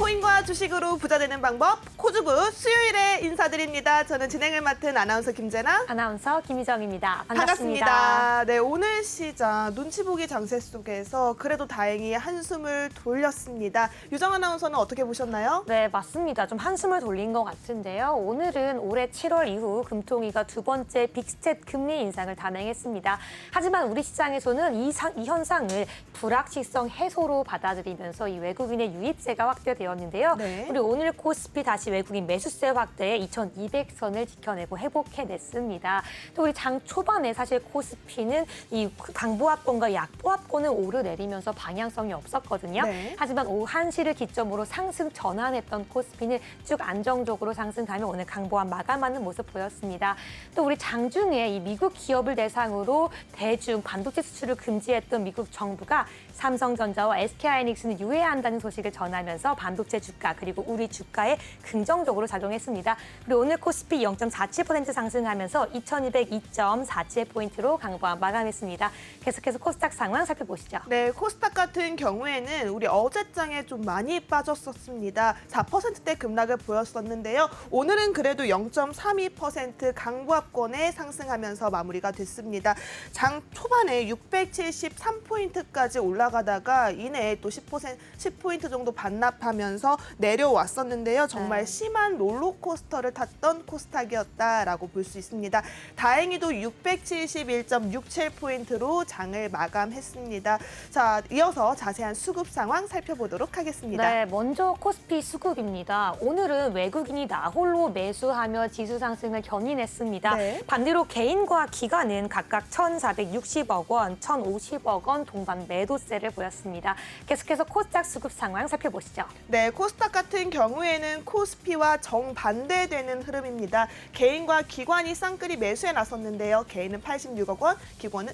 코인과 주식으로 부자 되는 방법 코주부 수요일에 인사드립니다. 저는 진행을 맡은 아나운서 김재나, 아나운서 김희정입니다. 반갑습니다. 네, 오늘 시장 눈치 보기 장세 속에서 그래도 다행히 한숨을 돌렸습니다. 유정 아나운서는 어떻게 보셨나요? 네, 맞습니다. 좀 한숨을 돌린 것 같은데요. 오늘은 올해 7월 이후 금통위가 두 번째 빅스텝 금리 인상을 단행했습니다. 하지만 우리 시장에서는 이 현상을 불확실성 해소로 받아들이면서 이 외국인의 유입세가 확대되었는데요. 네. 우리 오늘 코스피 다시 외국인 매수세 확대에 2,200선을 지켜내고 회복해냈습니다. 또 우리 장 초반에 사실 코스피는 이 강보합권과 약보합권을 오르내리면서 방향성이 없었거든요. 네. 하지만 오후 1시를 기점으로 상승 전환했던 코스피는 쭉 안정적으로 상승하며 오늘 강보합 마감하는 모습 보였습니다. 또 우리 장중에 이 미국 기업을 대상으로 대중 반도체 수출을 금지했던 미국 정부가 삼성전자와 SK하이닉스는 유예한다는 소식을 전하면서 반도체 주가 그리고 우리 주가에 긍정적으로 작용했습니다. 그리고 오늘 코스피 0.47% 상승하면서 2202.47포인트로 강보합 마감했습니다. 계속해서 코스닥 상황 살펴보시죠. 네, 코스닥 같은 경우에는 우리 어제장에 좀 많이 빠졌었습니다. 4%대 급락을 보였었는데요. 오늘은 그래도 0.32% 강보합권에 상승하면서 마무리가 됐습니다. 장 초반에 673포인트까지 올라가다가 이내에 또 10포인트 정도 반납하면서 내려왔었는데요. 정말 심한 롤러코스터를 탔던 코스닥이었다라고 볼 수 있습니다. 다행히도 671.67포인트로 장을 마감했습니다. 자, 이어서 자세한 수급 상황 살펴보도록 하겠습니다. 네, 먼저 코스피 수급입니다. 오늘은 외국인이 나홀로 매수하며 지수 상승을 견인했습니다. 네. 반대로 개인과 기관은 각각 1,460억 원, 1,050억 원 동반 매도세를 보였습니다. 계속해서 코스닥 수급 상황 살펴보시죠. 네, 코스닥 같은 경우에는 코스피와 정반대되는 흐름입니다. 개인과 기관이 쌍끌이 매수에 나섰는데요. 개인은 86억 원,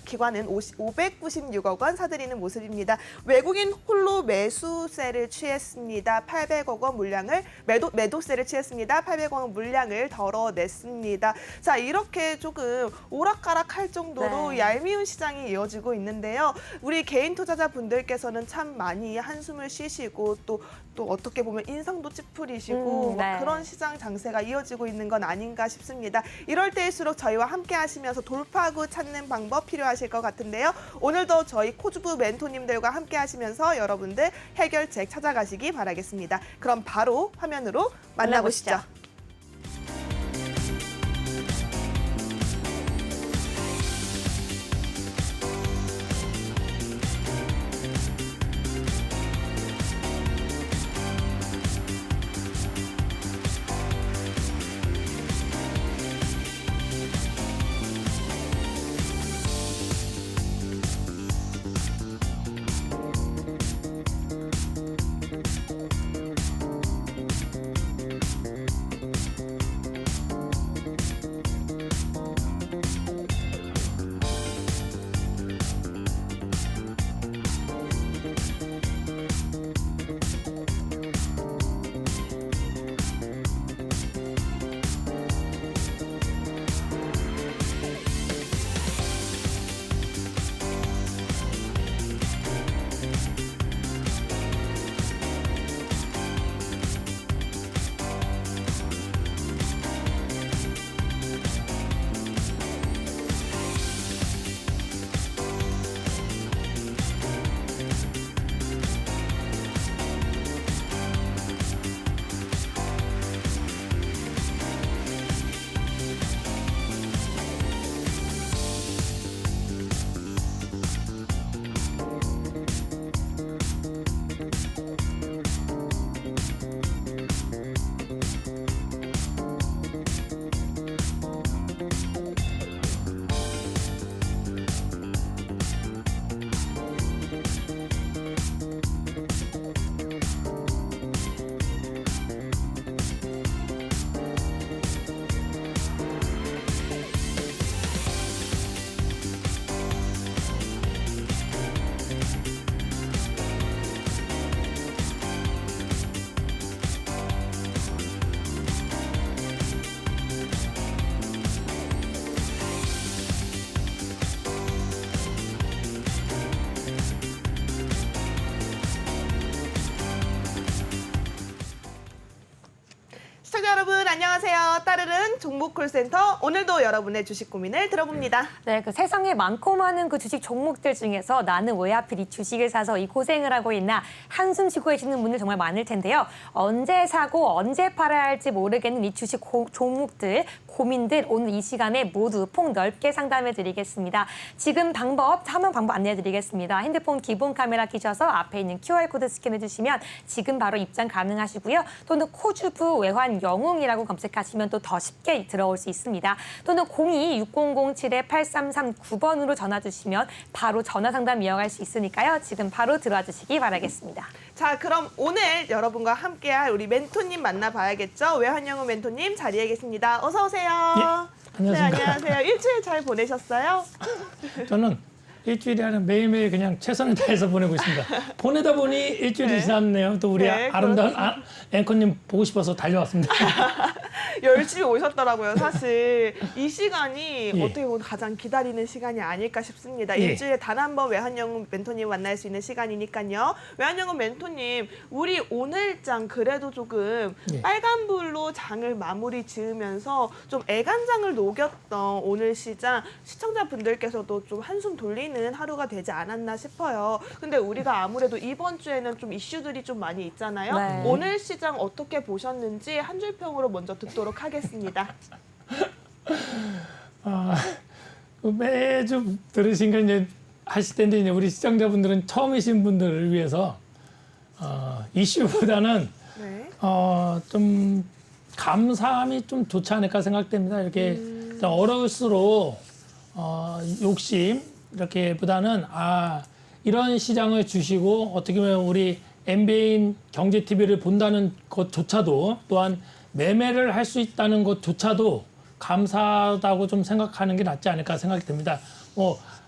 기관은 596억 원 사들이는 모습입니다. 외국인 홀로 매수세를 취했습니다. 800억 원 물량을 매도세를 취했습니다. 800억 원 물량을 덜어냈습니다. 자, 이렇게 조금 오락가락할 정도로 네. 얄미운 시장이 이어지고 있는데요. 우리 개인 투자자분들께서는 참 많이 한숨을 쉬시고 또 어떻게 보면 인상도 찌푸리시고 네. 막 그런 시장 장세가 이어지고 있는 건 아닌가 싶습니다. 이럴 때일수록 저희와 함께 하시면서 돌파구 찾는 방법 필요하실 것 같은데요. 오늘도 저희 코주부 멘토님들과 함께 하시면서 여러분들 해결책 찾아가시기 바라겠습니다. 그럼 바로 화면으로 만나보시죠. 시청자 여러분 안녕하세요. 따르릉 종목콜센터 오늘도 여러분의 주식 고민을 들어봅니다. 네, 그 세상에 많고 많은 그 주식 종목들 중에서 나는 왜 하필 이 주식을 사서 이 고생을 하고 있나 한숨 쉬고 계시는 분들 정말 많을 텐데요. 언제 사고 언제 팔아야 할지 모르겠는 이 주식 종목들, 고민들 오늘 이 시간에 모두 폭넓게 상담해 드리겠습니다. 지금 사용 방법 안내해 드리겠습니다. 핸드폰 기본 카메라 켜셔서 앞에 있는 QR코드 스캔해 주시면 지금 바로 입장 가능하시고요. 또는 코주부 외환 영웅이라고 검색하시면 또 더 쉽게 들어올 수 있습니다. 또는 02-6007-8339번으로 전화 주시면 바로 전화 상담 이어갈 수 있으니까요. 지금 바로 들어와 주시기 바라겠습니다. 자, 그럼 오늘 여러분과 함께할 우리 멘토님 만나봐야겠죠. 외환영웅 멘토님 자리에 계십니다. 어서 오세요. 예, 안녕하십니까. 네, 안녕하세요. 일주일 잘 보내셨어요? 저는 일주일에 하는 매일매일 그냥 최선을 다해서 보내고 있습니다. 보내다 보니 일주일이 네. 지났네요. 또 우리 네, 아름다운 앵커님 보고 싶어서 달려왔습니다. 열심히 오셨더라고요. 사실 이 시간이 예. 어떻게 보면 가장 기다리는 시간이 아닐까 싶습니다. 예. 일주일에 단 한 번 외환영웅 멘토님 만날 수 있는 시간이니까요. 외환영웅 멘토님, 우리 오늘장 그래도 조금 예. 빨간불로 장을 마무리 지으면서 좀 애간장을 녹였던 오늘 시장 시청자분들께서도 좀 한숨 돌리는 하루가 되지 않았나 싶어요. 근데 우리가 아무래도 이번 주에는 좀 이슈들이 좀 많이 있잖아요. 네. 오늘 시장 어떻게 보셨는지 한 줄 평으로 먼저 듣도록 하겠습니다. 매주 들으신 거 이제 하실 텐데 이제 우리 시청자분들은 처음이신 분들을 위해서 이슈보다는 네. 좀 감사함이 좀 좋지 않을까 생각됩니다. 이렇게 어려울수록 욕심 이렇게 보다는 이런 시장을 주시고 어떻게 보면 우리 MBN 경제 TV를 본다는 것조차도 또한 매매를 할 수 있다는 것조차도 감사하다고 좀 생각하는 게 낫지 않을까 생각이 듭니다.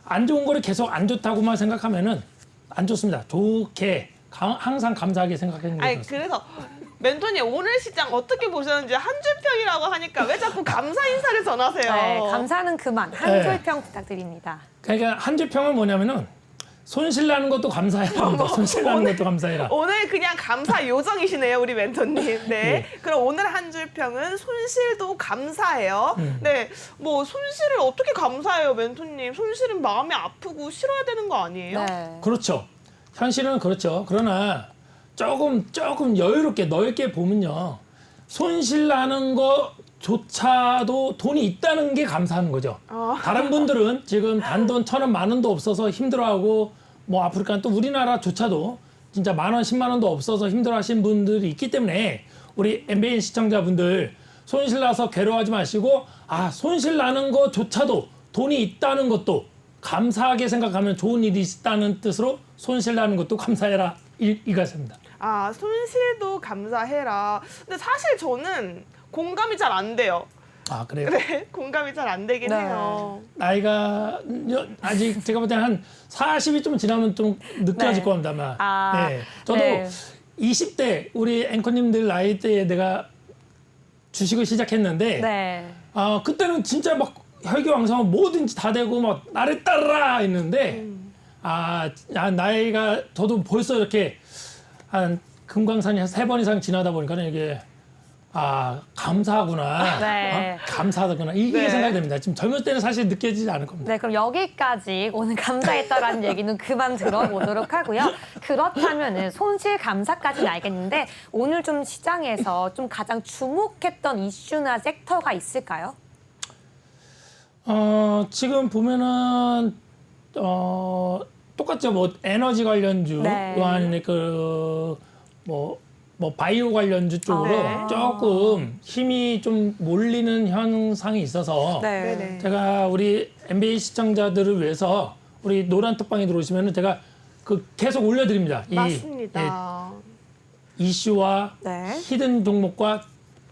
안 좋은 거를 계속 안 좋다고만 생각하면은 안 좋습니다. 좋게 항상 감사하게 생각하는 게 아니 좋습니다. 그래서 멘토님 오늘 시장 어떻게 보셨는지 한 줄 평이라고 하니까 왜 자꾸 감사 인사를 전하세요? 네, 감사는 그만 한 네. 줄 평 부탁드립니다. 그러니까 한 줄 평은 뭐냐면은 손실 나는 것도 감사해라. 손실 나는 것도 감사해라. 오늘 그냥 감사 요정이시네요, 우리 멘토님. 네. 네. 그럼 오늘 한 줄 평은 손실도 감사해요. 네. 뭐 손실을 어떻게 감사해요, 멘토님? 손실은 마음이 아프고 싫어야 되는 거 아니에요? 네. 그렇죠. 현실은 그렇죠. 그러나 조금 여유롭게 넓게 보면요. 손실 나는 것조차도 돈이 있다는 게 감사한 거죠. 다른 분들은 지금 단돈 1,000원, 10,000원도 없어서 힘들어하고 뭐 아프리카 또 우리나라조차도 진짜 10,000원, 10,000원도 없어서 힘들어하신 분들이 있기 때문에 우리 MBN 시청자분들 손실 나서 괴로워하지 마시고 손실 나는 것조차도 돈이 있다는 것도 감사하게 생각하면 좋은 일이 있다는 뜻으로 손실 나는 것도 감사해라 이것입니다. 손실도 감사해라. 근데 사실 저는 공감이 잘 안 돼요. 그래요? 네, 공감이 잘 안 되긴 네. 해요. 나이가 아직 제가 볼 때는 한 40이 좀 지나면 좀 느껴질 네. 겁니다. 아마. 네. 저도 네. 20대 우리 앵커님들 나이 때에 내가 주식을 시작했는데 네. 그때는 진짜 막 혈기왕성하고 뭐든지 다 되고 막 나를 따르라 했는데 나이가 저도 벌써 이렇게 한 금강산이 한 3번 이상 지나다 보니까는 이게 감사하구나. 네. 감사하구나. 이게 네. 생각이 됩니다. 지금 젊을 때는 사실 느껴지지 않을 겁니다. 네, 그럼 여기까지 오늘 감사했다라는 얘기는 그만 들어보도록 하고요. 그렇다면은 손실 감사까지는 알겠는데 오늘 좀 시장에서 좀 가장 주목했던 이슈나 섹터가 있을까요? 지금 보면은 똑같죠. 뭐 에너지 관련주 네. 또한 뭐 바이오 관련주 쪽으로 네. 조금 힘이 좀 몰리는 현상이 있어서 네네. 제가 우리 MBN 시청자들을 위해서 우리 노란 톡방에 들어오시면은 제가 계속 올려드립니다. 맞습니다. 이슈와 네. 히든 종목과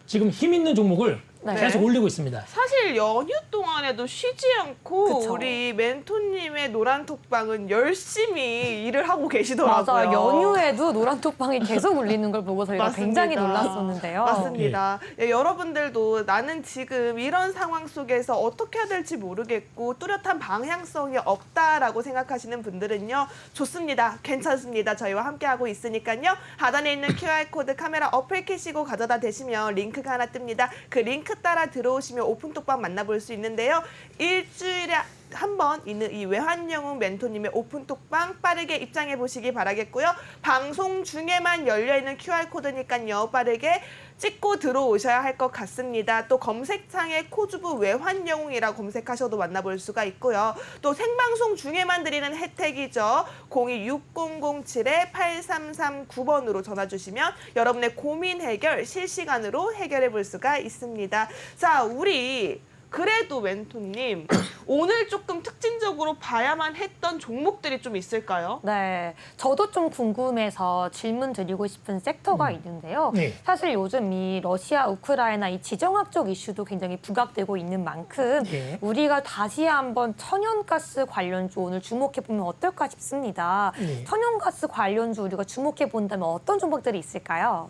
지금 힘 있는 종목을 네. 계속 올리고 있습니다. 사실 연휴 동안에도 쉬지 않고 그쵸. 우리 멘토님의 노란톡방은 열심히 일을 하고 계시더라고요. 맞아요. 연휴에도 노란톡방이 계속 울리는 걸 보고 저희가 맞습니다. 굉장히 놀랐었는데요. 맞습니다. 예, 여러분들도 나는 지금 이런 상황 속에서 어떻게 해야 될지 모르겠고 뚜렷한 방향성이 없다라고 생각하시는 분들은요. 좋습니다. 괜찮습니다. 저희와 함께하고 있으니까요. 하단에 있는 QR코드 카메라 어플 켜시고 가져다 대시면 링크가 하나 뜹니다. 그 링크 따라 들어오시면 오픈톡방 만나볼 수 있는데요. 일주일에 한 번 있는 이 외환영웅 멘토님의 오픈톡방 빠르게 입장해 보시기 바라겠고요. 방송 중에만 열려있는 QR코드니까요. 빠르게 찍고 들어오셔야 할 것 같습니다. 또 검색창에 코주부 외환영웅이라고 검색하셔도 만나볼 수가 있고요. 또 생방송 중에만 드리는 혜택이죠. 026007-8339번으로 전화 주시면 여러분의 고민 해결 실시간으로 해결해 볼 수가 있습니다. 자, 우리 그래도 멘토님 오늘 조금 특징적으로 봐야만 했던 종목들이 좀 있을까요? 네, 저도 좀 궁금해서 질문 드리고 싶은 섹터가 있는데요. 네. 사실 요즘 이 러시아, 우크라이나 이 지정학적 이슈도 굉장히 부각되고 있는 만큼 네. 우리가 다시 한번 천연가스 관련주 오늘 주목해 보면 어떨까 싶습니다. 네. 천연가스 관련주 우리가 주목해 본다면 어떤 종목들이 있을까요?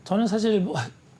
저는 사실 뭐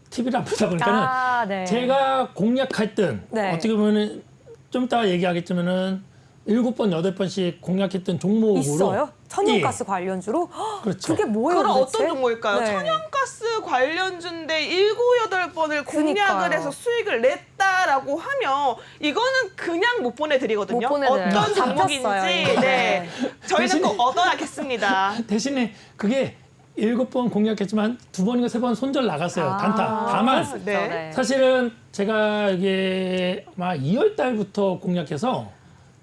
TV를 안 보다 보니까는 네. 제가 공략했던 네. 어떻게 보면은 좀 이따 얘기하겠지만은 7번, 8번씩 공략했던 종목으로 있어요? 천연가스 관련주로? 헉, 그렇죠. 그게 뭐예요? 그럼 도대체? 어떤 종목일까요? 네. 천연가스 관련주인데 7, 8번을 공략을 그러니까요. 해서 수익을 냈다라고 하면 이거는 그냥 못 보내드리거든요. 못 보내드려요. 어떤 종목인지 잡혔어요, 이거. 네. 저희는 대신에- 꼭 얻어야겠습니다. 대신에 그게 7번 공략했지만 2번인가 3번 손절 나갔어요. 단타. 다만 그럴 수 있죠. 네. 네. 사실은 제가 이게 아마 2월 달부터 공략해서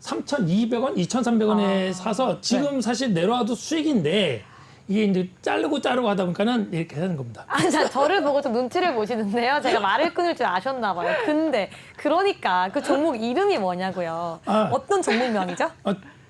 3,200원, 2,300원에 사서 지금 사실 내려와도 수익인데 이게 이제 자르고 하다 보니까는 이렇게 되는 겁니다. 아, 자, 저를 보고 좀 눈치를 보시는데요. 제가 말을 끊을 줄 아셨나 봐요. 근데 그러니까 그 종목 이름이 뭐냐고요. 어떤 종목명이죠?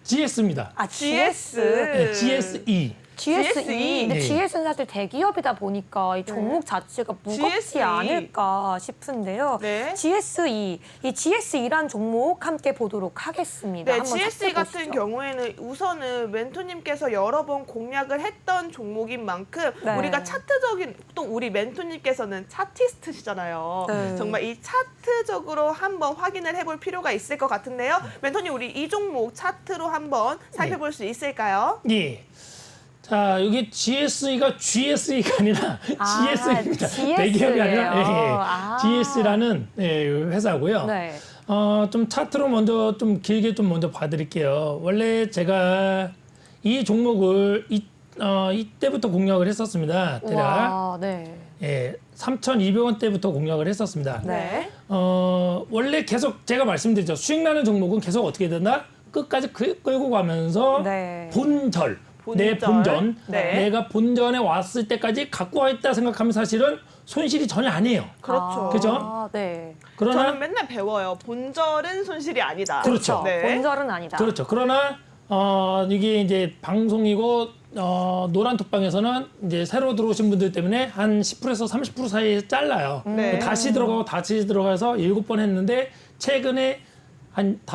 GS입니다. 아, GS. 네, GSE. GSE. 근데 네. GS는 사실 대기업이다 보니까 이 종목 자체가 무겁지 GSE. 않을까 싶은데요. 네. GSE. 이 GSE란 종목 함께 보도록 하겠습니다. 네, 한번 GSE 같은 살펴보시죠. 경우에는 우선은 멘토님께서 여러 번 공략을 했던 종목인 만큼 네. 우리가 차트적인 또 우리 멘토님께서는 차티스트시잖아요. 네. 정말 이 차트적으로 한번 확인을 해볼 필요가 있을 것 같은데요. 멘토님 우리 이 종목 차트로 한번 살펴볼 수 있을까요? 예. 자, 여기 GSE가 GSE가 아니라 GSE입니다. GS예요. 대기업이 아니라 아. GS라는 회사고요. 네. 좀 차트로 먼저 좀 길게 좀 먼저 봐드릴게요. 원래 제가 이 종목을 이때부터 공략을 했었습니다. 대략 와, 네. 3,200원 때부터 공략을 했었습니다. 네. 원래 계속 제가 말씀드렸죠. 수익 나는 종목은 계속 어떻게 된다? 끝까지 끌고 가면서 네. 내 본전, 네. 내가 본전에 왔을 때까지 갖고 와 있다 생각하면 사실은 손실이 전혀 아니에요. 그렇죠. 그죠? 네. 그러나 저는 맨날 배워요. 본절은 손실이 아니다. 그렇죠. 네. 본절은 아니다. 그렇죠. 그러나 이게 이제 방송이고 노란톡방에서는 이제 새로 들어오신 분들 때문에 한 10%에서 30% 사이에 잘라요. 네. 다시 들어가서 7번 했는데 최근에 한 5,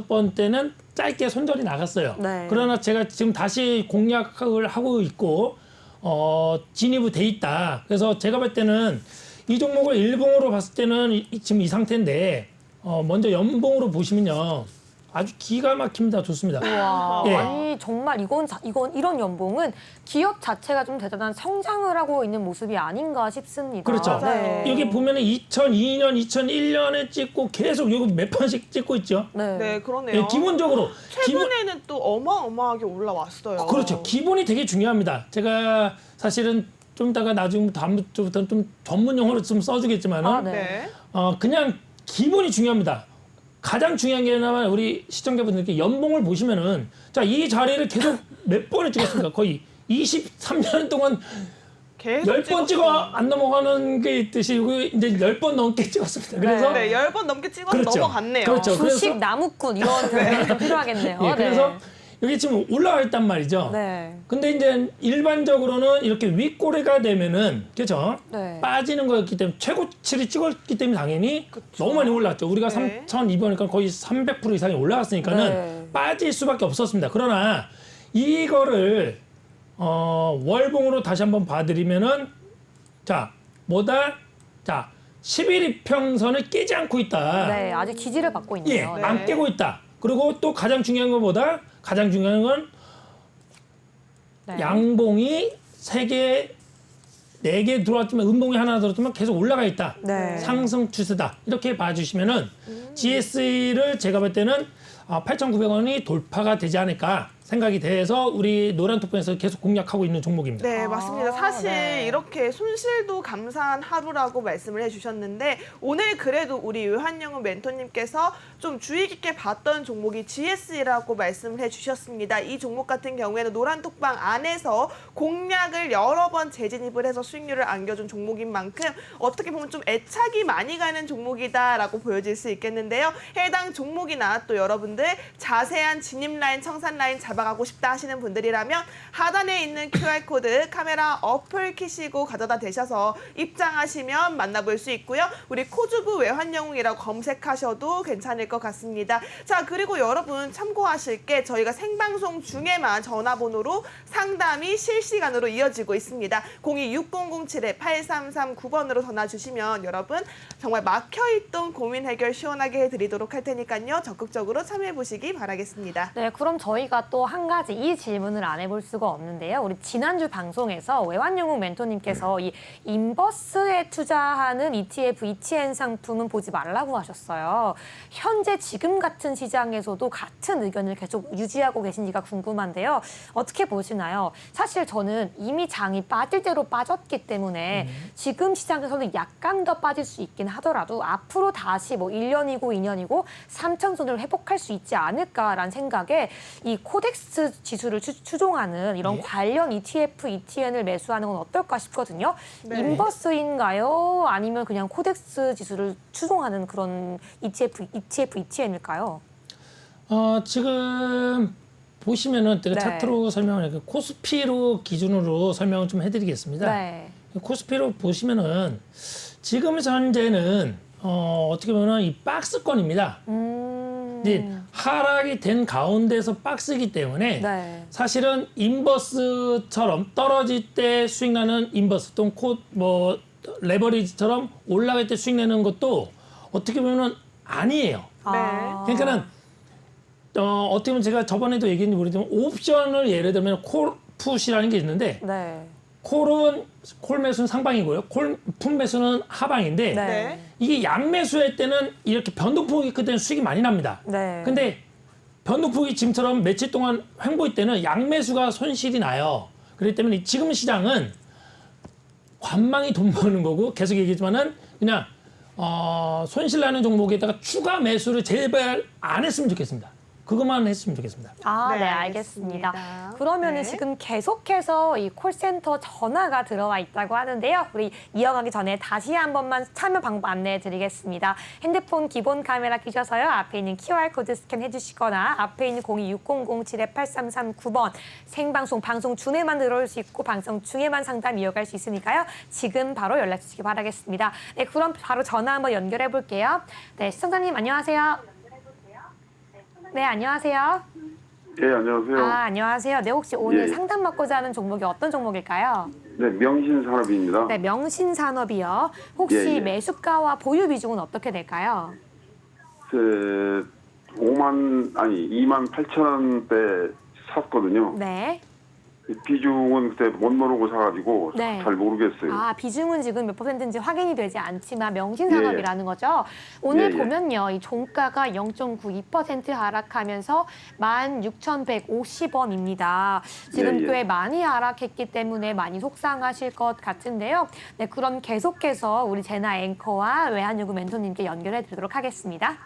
6번 때는 짧게 손절이 나갔어요. 네. 그러나 제가 지금 다시 공략을 하고 있고 진입이 돼 있다. 그래서 제가 볼 때는 이 종목을 일봉으로 봤을 때는 지금 이 상태인데 먼저 연봉으로 보시면요. 아주 기가 막힙니다. 좋습니다. 와, 예. 아니 정말 이건 이런 연봉은 기업 자체가 좀 대단한 성장을 하고 있는 모습이 아닌가 싶습니다. 그렇죠. 맞아요. 여기 보면은 2002년, 2001년에 찍고 계속 여기 몇 번씩 찍고 있죠. 네. 네, 그러네요. 예, 기본적으로 최근에는 또 어마어마하게 올라왔어요. 그렇죠. 기본이 되게 중요합니다. 제가 사실은 좀 이따가 나중에 다음 주부터는 좀 전문 용어로 좀 써주겠지만은 아, 네. 네. 그냥 기본이 중요합니다. 가장 중요한 게 우리 시청자분들께 연봉을 보시면은 자, 이 자리를 계속 몇 번을 찍었습니까? 거의 23년 동안 계속 10번 찍어 안 넘어가는 게 있듯이 이제 10번 넘게 찍었습니다. 그래서 네, 10번 넘게 찍어서 그렇죠. 넘어갔네요. 그렇죠. 주식 나무꾼 이런 표현이 좀 필요하겠네요. 예, 그래서 네. 여기 지금 올라와 있단 말이죠. 네. 근데 이제 일반적으로는 이렇게 윗꼬리가 되면은 그렇죠? 네. 빠지는 거였기 때문에 최고치를 찍었기 때문에 당연히 너무 많이 올랐죠. 우리가 네. 3,200이니까 거의 300% 이상이 올라갔으니까는 네. 빠질 수밖에 없었습니다. 그러나 이거를 월봉으로 다시 한번 봐드리면은 자 뭐다? 자 11이평선을 깨지 않고 있다. 네, 아직 지지를 받고 예, 있네요. 네. 안 깨고 있다. 그리고 또 가장 중요한 것보다 가장 중요한 건 네. 양봉이 3개, 4개 들어왔지만 음봉이 하나 들어왔지만 계속 올라가 있다. 네. 상승 추세다. 이렇게 봐주시면은 GS를 제가 볼 때는 8,900원이 돌파가 되지 않을까 생각이 돼서 우리 노란톡방에서 계속 공략하고 있는 종목입니다. 네, 맞습니다. 사실 네. 이렇게 손실도 감사한 하루라고 말씀을 해주셨는데 오늘 그래도 우리 외환영웅 멘토님께서 좀 주의 깊게 봤던 종목이 GS라고 말씀을 해주셨습니다. 이 종목 같은 경우에는 노란톡방 안에서 공략을 여러 번 재진입을 해서 수익률을 안겨준 종목인 만큼 어떻게 보면 좀 애착이 많이 가는 종목이다라고 보여질 수 있겠는데요. 해당 종목이나 또 여러분들 자세한 진입 라인, 청산 라인 잡아가고 싶다 하시는 분들이라면 하단에 있는 QR코드 카메라 어플 키시고 가져다 대셔서 입장하시면 만나볼 수 있고요. 우리 코주구 외환영웅이라고 검색하셔도 괜찮을 것 같습니다. 자, 그리고 여러분 참고하실 게 저희가 생방송 중에만 전화번호로 상담이 실시간으로 이어지고 있습니다. 026007-8339번으로 전화 주시면 여러분 정말 막혀있던 고민 해결 시원하게 해드리도록 할 테니까요. 적극적으로 참여해보시기 바라겠습니다. 네, 그럼 저희가 또 한 가지 이 질문을 안 해볼 수가 없는데요. 우리 지난주 방송에서 외환영웅 멘토님께서 이 인버스에 투자하는 ETF, ETN 상품은 보지 말라고 하셨어요. 현재 지금 같은 시장에서도 같은 의견을 계속 유지하고 계신지가 궁금한데요. 어떻게 보시나요? 사실 저는 이미 장이 빠질 대로 빠졌기 때문에 지금 시장에서는 약간 더 빠질 수 있긴 하더라도 앞으로 다시 뭐 1년이고 2년이고 3천선을 회복할 수 있지 않을까라는 생각에 이 코덱스 지수를 추종하는 이런 예. 관련 ETF, ETN을 매수하는 건 어떨까 싶거든요. 네. 인버스인가요? 아니면 그냥 코덱스 지수를 추종하는 그런 ETF, ETN일까요? 지금 보시면은 제가 네. 차트로 설명을 할게요. 코스피로 기준으로 설명을 좀 해드리겠습니다. 네. 코스피로 보시면은 지금 현재는 어떻게 보면 이 박스권입니다. 이제 하락이 된 가운데서 박스이기 때문에 네. 사실은 인버스처럼 떨어질 때 수익 나는 인버스 또는 레버리지처럼 올라갈 때 수익 내는 것도 어떻게 보면 아니에요. 아. 그러니까는 어떻게 보면 제가 저번에도 얘기했는지 모르지만 옵션을 예를 들면 콜풋이라는 게 있는데 네. 콜 매수는 상방이고요. 풋 매수는 하방인데 네. 네. 이게 양매수할 때는 이렇게 변동폭이 클 때는 수익이 많이 납니다. 네. 근데 변동폭이 지금처럼 며칠 동안 횡보일 때는 양매수가 손실이 나요. 그렇기 때문에 지금 시장은 관망이 돈 버는 거고 계속 얘기했지만은 그냥 손실 나는 종목에다가 추가 매수를 제발 안 했으면 좋겠습니다. 그것만 했으면 좋겠습니다. 아, 네, 네, 알겠습니다. 알겠습니다. 그러면은 네. 지금 계속해서 이 콜센터 전화가 들어와 있다고 하는데요. 우리 이어가기 전에 다시 한 번만 참여 방법 안내해 드리겠습니다. 핸드폰 기본 카메라 켜셔서요. 앞에 있는 QR코드 스캔해 주시거나 앞에 있는 026007-8339번 생방송, 방송 중에만 들어올 수 있고 방송 중에만 상담 이어갈 수 있으니까요. 지금 바로 연락 주시기 바라겠습니다. 네, 그럼 바로 전화 한번 연결해 볼게요. 네, 시청자님 안녕하세요. 네, 안녕하세요. 예, 안녕하세요. 안녕하세요. 네, 혹시 오늘 예. 상담 받고자 하는 종목이 어떤 종목일까요? 네, 명신산업입니다. 네, 명신산업이요. 혹시 예, 예. 매수가와 보유 비중은 어떻게 될까요? 2만 8천 원대 샀거든요. 네. 비중은 그때 못 모르고 사가지고 네. 잘 모르겠어요. 비중은 지금 몇 %인지 확인이 되지 않지만 명신산업이라는 거죠. 오늘 예, 예. 보면요. 이 종가가 0.92% 하락하면서 16,150원입니다. 지금 예, 예. 꽤 많이 하락했기 때문에 많이 속상하실 것 같은데요. 네, 그럼 계속해서 우리 제나 앵커와 외환유구 멘토님께 연결해 드리도록 하겠습니다.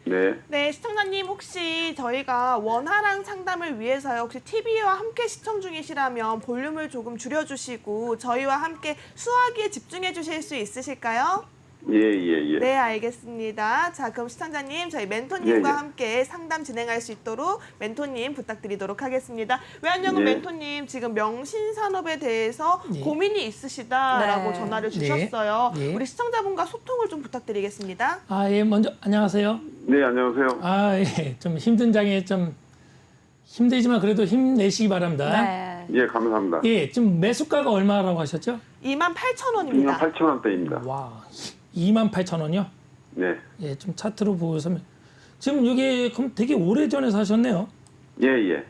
네. 네, 시청자님 혹시 저희가 원하랑 상담을 위해서요. 혹시 TV와 함께 시청 중이시라면 볼륨을 조금 줄여주시고 저희와 함께 수화기에 집중해 주실 수 있으실까요? 예. 네, 알겠습니다. 자, 그럼 시청자님, 저희 멘토님과 예. 함께 상담 진행할 수 있도록 멘토님 부탁드리도록 하겠습니다. 외환연금 예. 멘토님, 지금 명신산업에 대해서 예. 고민이 있으시다라고 네. 전화를 네. 주셨어요. 예. 우리 시청자분과 소통을 좀 부탁드리겠습니다. 아, 예, 먼저 안녕하세요. 네, 안녕하세요. 아, 예, 좀 힘든 장에 좀 힘들지만 그래도 힘내시기 바랍니다. 네. 예, 감사합니다. 예, 지금 매수가가 얼마라고 하셨죠? 28,000원입니다. 28,000원대입니다. 와, 28,000원이요? 네. 예, 좀 차트로 보시면 지금 여기 그럼 되게 오래전에 사셨네요. 예.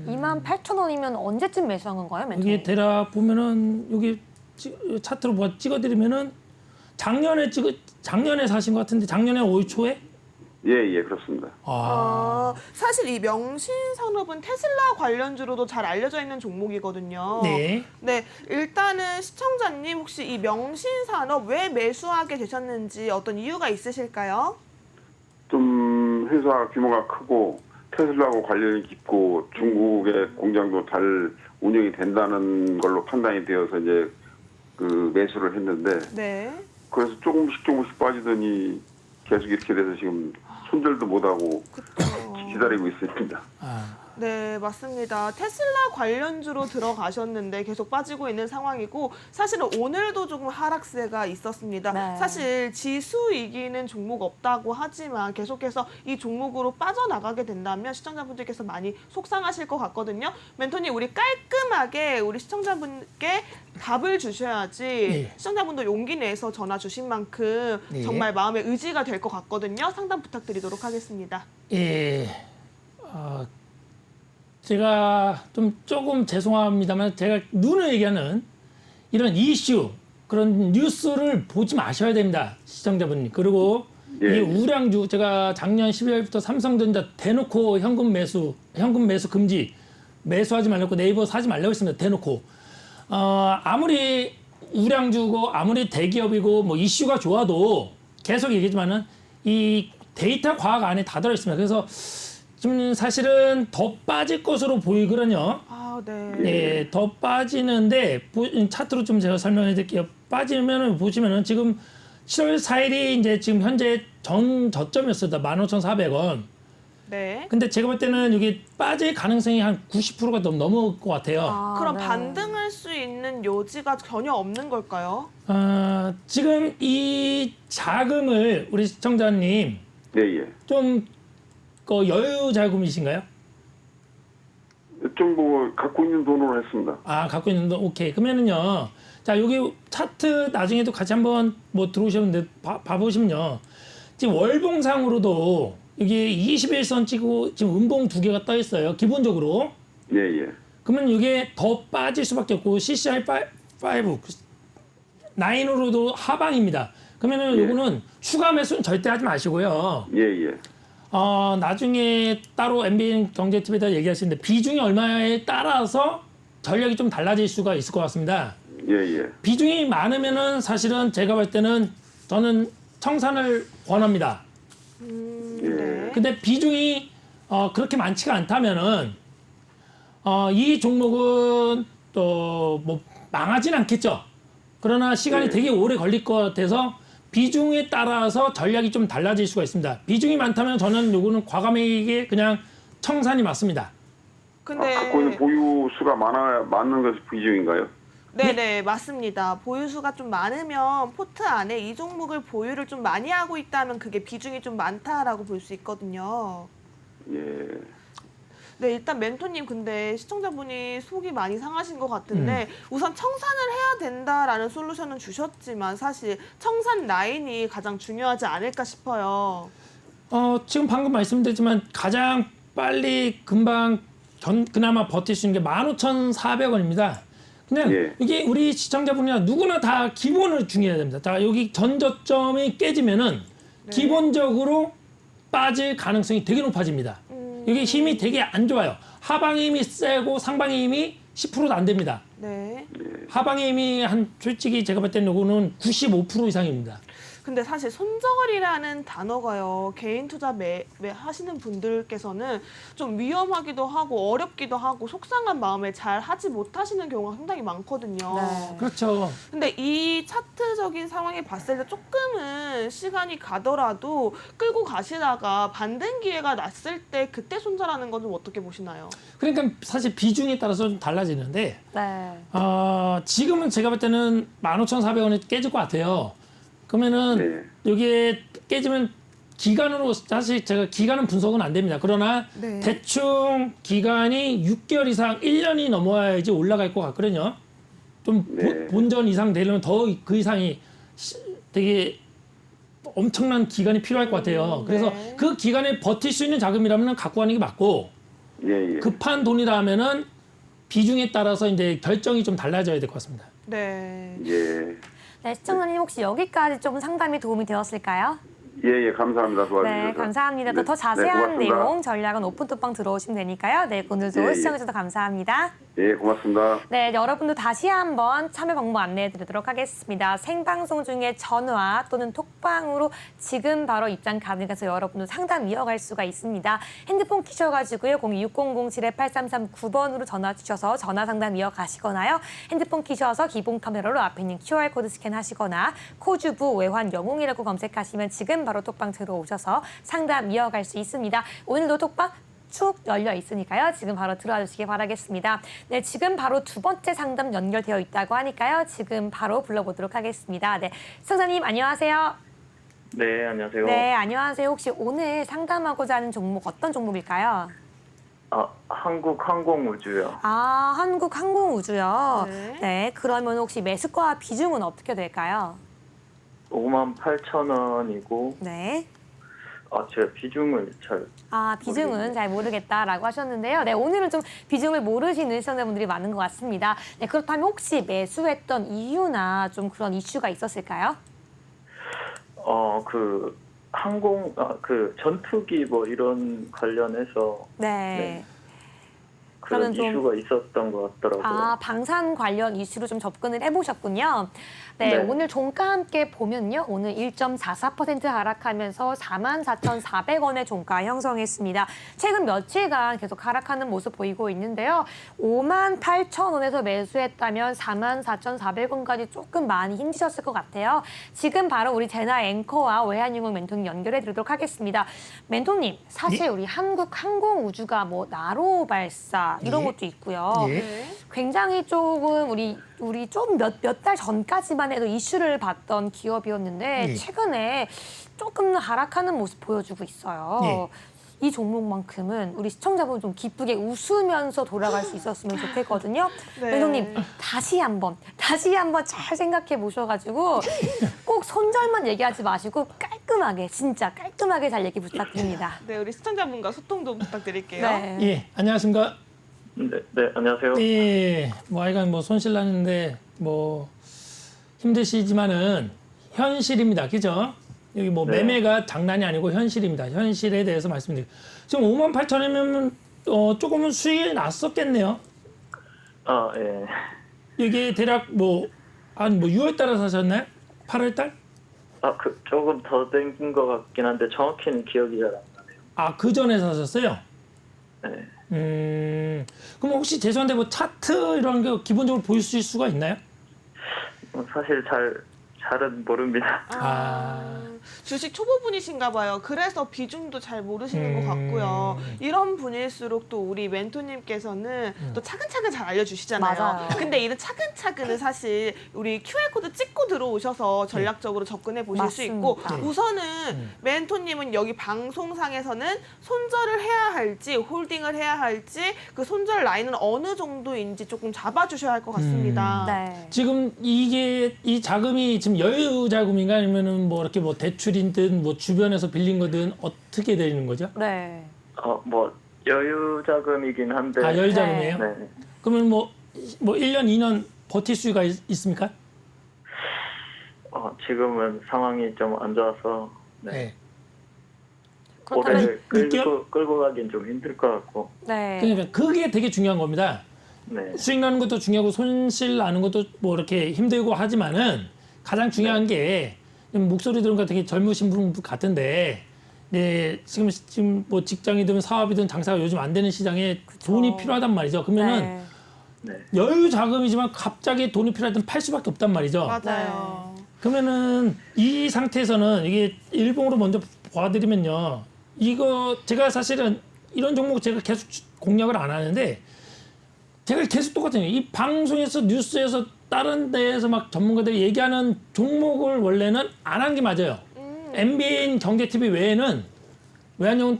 28,000원이면 언제쯤 매수한 건가요, 멘토님? 여기 대략 보면은 여기 차트로 찍어드리면은 작년에 사신 것 같은데 작년에 올 초에? 예, 그렇습니다. 사실 이 명신산업은 테슬라 관련주로도 잘 알려져 있는 종목이거든요. 네. 네, 일단은 시청자님 혹시 이 명신산업 왜 매수하게 되셨는지 어떤 이유가 있으실까요? 좀 회사 규모가 크고 테슬라하고 관련이 깊고 중국의 공장도 잘 운영이 된다는 걸로 판단이 되어서 이제 그 매수를 했는데 네. 그래서 조금씩 빠지더니 계속 이렇게 돼서 지금 손절도 못하고 기다리고 있습니다. 네, 맞습니다. 테슬라 관련주로 들어가셨는데 계속 빠지고 있는 상황이고 사실은 오늘도 조금 하락세가 있었습니다. 네. 사실 지수 이기는 종목 없다고 하지만 계속해서 이 종목으로 빠져나가게 된다면 시청자분들께서 많이 속상하실 것 같거든요. 멘토님, 우리 깔끔하게 우리 시청자분께 답을 주셔야지 네. 시청자분도 용기 내서 전화 주신 만큼 네. 정말 마음의 의지가 될 것 같거든요. 상담 부탁드리도록 하겠습니다. 예. 제가 조금 죄송합니다만 제가 눈을 얘기하는 이런 이슈 그런 뉴스를 보지 마셔야 됩니다. 시청자분님. 그리고 예. 이게 우량주 제가 작년 12월부터 삼성전자 대놓고 현금 매수 금지 매수하지 말라고 네이버 사지 말라고 했습니다. 대놓고. 아무리 우량주고 아무리 대기업이고 뭐 이슈가 좋아도 계속 얘기지만은 이 데이터 과학 안에 다 들어 있습니다. 그래서 지금 사실은 더 빠질 것으로 보이거든요. 아, 네. 예, 더 빠지는데 차트로 좀 제가 설명해 드릴게요. 빠지면은 보시면은 지금 7월 4일이 이제 지금 현재 전 저점이었습니다. 15,400원. 네. 근데 제가 볼 때는 여기 빠질 가능성이 한 90%가 좀 넘을 것 같아요. 그럼 네. 반등할 수 있는 요지가 전혀 없는 걸까요? 지금 이 자금을 우리 시청자님 예. 좀 여유 자금이신가요? 좀 뭐 갖고 있는 돈으로 했습니다. 아, 갖고 있는 돈, 오케이. 그러면은요, 자, 여기 차트 나중에도 같이 한번 뭐 들어오셨는데 봐보시면요. 지금 월봉상으로도 여기 21선 찍고 지금 음봉 두 개가 떠 있어요. 기본적으로. 예. 그러면 이게 더 빠질 수밖에 없고 CCI 5, 9으로도 하방입니다. 그러면은 예. 요거는 추가 매수는 절대 하지 마시고요. 예. 나중에 따로 MBN 경제TV에다 얘기하시는데 비중이 얼마에 따라서 전략이 좀 달라질 수가 있을 것 같습니다. 예. 비중이 많으면은 사실은 제가 볼 때는 저는 청산을 권합니다. 네. 근데 비중이 그렇게 많지가 않다면은 이 종목은 또 뭐 망하진 않겠죠. 그러나 시간이 네. 되게 오래 걸릴 것 같아서 비중에 따라서 전략이 좀 달라질 수가 있습니다. 비중이 많다면 저는 요거는 과감하게 그냥 청산이 맞습니다. 근데 갖고 있는 보유 수가 많은 것이 비중인가요? 네네, 맞습니다. 보유수가 좀 많으면 포트 안에 이 종목을 보유를 좀 많이 하고 있다면 그게 비중이 좀 많다라고 볼 수 있거든요. 예. 네, 일단 멘토님 근데 시청자분이 속이 많이 상하신 것 같은데 우선 청산을 해야 된다라는 솔루션은 주셨지만 사실 청산 라인이 가장 중요하지 않을까 싶어요. 지금 방금 말씀드렸지만 가장 빨리 금방 그나마 버틸 수 있는 게 15,400원입니다. 그냥 예. 이게 우리 시청자분이나 누구나 다 기본을 중요해야 됩니다. 자, 여기 전저점이 깨지면은 기본적으로 빠질 가능성이 되게 높아집니다. 여기 힘이 되게 안 좋아요. 하방의 힘이 세고 상방의 힘이 10%도 안 됩니다. 네. 하방의 힘이 솔직히 제가 볼 때는 요거는 95% 이상입니다. 근데 사실 손절이라는 단어가요. 개인 투자 하시는 분들께서는 좀 위험하기도 하고 어렵기도 하고 속상한 마음에 잘 하지 못하시는 경우가 상당히 많거든요. 네. 그렇죠. 근데 이 차트적인 상황에 봤을 때 조금은 시간이 가더라도 끌고 가시다가 반등 기회가 났을 때 그때 손절하는 건 좀 어떻게 보시나요? 그러니까 사실 비중에 따라서 좀 달라지는데 네. 지금은 제가 볼 때는 15,400원이 깨질 것 같아요. 그러면은 여기에 깨지면 기간으로 사실 제가 기간은 분석은 안 됩니다. 그러나 네. 대충 기간이 6개월 이상 1년이 넘어야지 올라갈 것 같거든요. 좀 네. 본전 이상 되려면 더 그 이상이 되게 엄청난 기간이 필요할 것 같아요. 그래서 네. 그 기간에 버틸 수 있는 자금이라면 갖고 가는 게 맞고 예. 급한 돈이라 하면은 비중에 따라서 이제 결정이 좀 달라져야 될 것 같습니다. 네. 예. 네, 시청자님 혹시 여기까지 좀 상담이 도움이 되었을까요? 예, 감사합니다. 도와주셔서. 네, 감사합니다. 또 네, 더 자세한 고맙습니다. 내용 전략은 오픈톡방 들어오시면 되니까요. 네, 오늘도 예, 예. 시청해주셔서 감사합니다. 예, 고맙습니다. 네, 여러분도 다시 한번 참여 방법 안내해 드리도록 하겠습니다. 생방송 중에 전화 또는 톡방으로 지금 바로 입장 가능해서 여러분도 상담 이어갈 수가 있습니다. 핸드폰 키셔가지고요. 026007-8339번으로 전화 주셔서 전화 상담 이어가시거나요. 핸드폰 키셔서 기본 카메라로 앞에 있는 QR코드 스캔하시거나 코주부 외환 영웅이라고 검색하시면 지금 바로 톡방 들어오셔서 상담 이어갈 수 있습니다. 오늘도 톡방 쭉 열려 있으니까요. 지금 바로 들어와 주시기 바라겠습니다. 네, 지금 바로 두 번째 상담 연결되어 있다고 하니까요. 지금 바로 불러보도록 하겠습니다. 네, 시청자님 안녕하세요. 네, 안녕하세요. 네, 안녕하세요. 혹시 오늘 상담하고자 하는 종목 어떤 종목일까요? 한국항공우주요. 아, 한국항공우주요. 네. 네, 그러면 혹시 매수가 비중은 어떻게 될까요? 58,000원이고, 네. 제가 비중을 잘, 비중은 모르겠네요. 잘 모르겠다라고 하셨는데요. 네, 오늘은 좀 비중을 모르시는 시청자분들이 많은 것 같습니다. 네, 그렇다면 혹시 매수했던 이유나 좀 그런 이슈가 있었을까요? 전투기 뭐 이런 관련해서 네. 그런 그러면 좀- 이슈가 있었던 것 같더라고요. 방산 관련 이슈로 좀 접근을 해보셨군요. 네, 네. 오늘 종가 함께 보면요. 오늘 1.44% 하락하면서 44,400원의 종가 형성했습니다. 최근 며칠간 계속 하락하는 모습 보이고 있는데요. 58,000원에서 매수했다면 44,400원까지 조금 많이 힘드셨을 것 같아요. 지금 바로 우리 제나 앵커와 외환유공 멘토님 연결해 드리도록 하겠습니다. 멘토님, 사실 우리 한국항공우주가 뭐 나로 발사 이런 예. 것도 있고요. 예. 네. 굉장히 조금 우리 좀 몇 달 전까지만 해도 이슈를 봤던 기업이었는데 예. 최근에 조금 하락하는 모습 보여주고 있어요. 예. 이 종목만큼은 우리 시청자분 좀 기쁘게 웃으면서 돌아갈 수 있었으면 좋겠거든요. 네. 멘토님 다시 한번 잘 생각해 보셔가지고 꼭 손절만 얘기하지 마시고 깔끔하게 진짜 깔끔하게 잘 얘기 부탁드립니다. 네, 우리 시청자분과 소통 좀 부탁드릴게요. 네. 예, 안녕하십니까? 네, 안녕하세요. 예, 뭐 하여간 뭐 손실 나는데 뭐 힘드시지만은 현실입니다. 그죠? 여기 뭐 네. 매매가 장난이 아니고 현실입니다. 현실에 대해서 말씀드릴게요. 지금 58,000원이면 조금은 수익이 났었겠네요. 예. 이게 대략 뭐 6월 달에 사셨나요? 8월 달? 조금 더 된 것 같긴 한데 정확히는 기억이 잘 안 나네요. 그 전에 사셨어요? 네. 그럼 혹시 죄송한데 뭐 차트 이런 거 기본적으로 보실 수가 있나요? 사실 잘은 모릅니다. 주식 초보분이신가 봐요. 그래서 비중도 잘 모르시는 것 같고요. 이런 분일수록 또 우리 멘토님께서는 또 차근차근 잘 알려주시잖아요. 맞아요. 근데 이런 차근차근은 사실 우리 QR코드 찍고 들어오셔서 전략적으로 접근해 보실 수 있고 맞습니다. 우선은 멘토님은 여기 방송상에서는 손절을 해야 할지 홀딩을 해야 할지 그 손절 라인은 어느 정도인지 조금 잡아주셔야 할 것 같습니다. 네. 지금 이 자금이 지금 여유 자금인가 아니면은 뭐 이렇게 뭐 대출이든 뭐 주변에서 빌린 거든 어떻게 되는 거죠? 네. 여유 자금이긴 한데. 여유 자금이에요? 네. 그러면 뭐 1년, 2년 버틸 수가 있습니까? 지금은 상황이 좀 안 좋아서 네. 그렇다면 오래 끌고 가긴 좀 힘들 것 같고. 네. 그러니까 그게 되게 중요한 겁니다. 네. 수익 나는 것도 중요하고 손실 나는 것도 뭐 이렇게 힘들고 하지만은 가장 중요한 게 목소리 들으니까 되게 젊으신 분 같은데, 네, 지금 뭐 직장이든 사업이든 장사가 요즘 안 되는 시장에 돈이 필요하단 말이죠. 그러면은 네. 네. 여유 자금이지만 갑자기 돈이 필요하던 팔 수밖에 없단 말이죠. 맞아요. 그러면은 이 상태에서는 이게 일봉으로 먼저 봐드리면요. 이거 제가 사실은 이런 종목 제가 계속 공략을 안 하는데 제가 계속 똑같아요. 이 방송에서 뉴스에서 다른 데에서 막 전문가들이 얘기하는 종목을 원래는 안 한 게 맞아요. MBN 경제TV 외에는 외환용